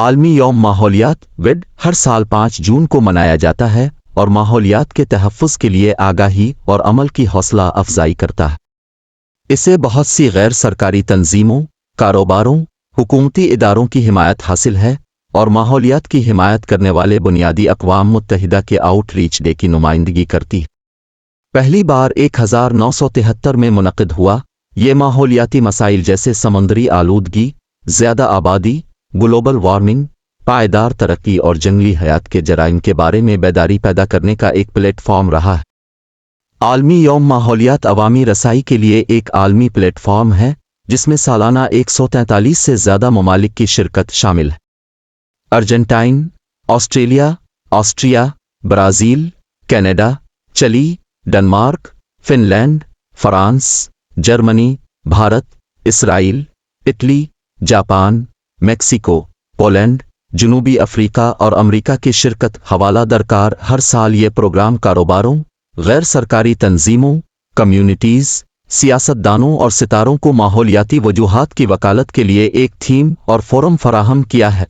عالمی یوم ماحولیات وڈ ہر سال 5 جون کو منایا جاتا ہے اور ماحولیات کے تحفظ کے لیے آگاہی اور عمل کی حوصلہ افزائی کرتا ہے۔ اسے بہت سی غیر سرکاری تنظیموں، کاروباروں، حکومتی اداروں کی حمایت حاصل ہے اور ماحولیات کی حمایت کرنے والے بنیادی اقوام متحدہ کے آؤٹ ریچ ڈے کی نمائندگی کرتی ہے۔ پہلی بار 1973 میں منعقد ہوا۔ یہ ماحولیاتی مسائل جیسے سمندری آلودگی، زیادہ آبادی، گلوبل وارمنگ، پائیدار ترقی اور جنگلی حیات کے جرائم کے بارے میں بیداری پیدا کرنے کا ایک پلیٹ فارم رہا ہے۔ عالمی یوم ماحولیات عوامی رسائی کے لیے ایک عالمی پلیٹ فارم ہے جس میں سالانہ 143 سے زیادہ ممالک کی شرکت شامل ہے۔ Argentina, Australia, Austria, Brazil, Canada, Chile, Denmark, Finland, France, Germany, Bharat, Israel, Italy, Japan, Mexico, Poland, جنوبی افریقہ اور امریکہ کی شرکت حوالہ درکار۔ ہر سال یہ پروگرام کاروباروں، غیر سرکاری تنظیموں، کمیونٹیز، سیاستدانوں اور ستاروں کو ماحولیاتی وجوہات کی وکالت کے لیے ایک تھیم اور فورم فراہم کیا ہے۔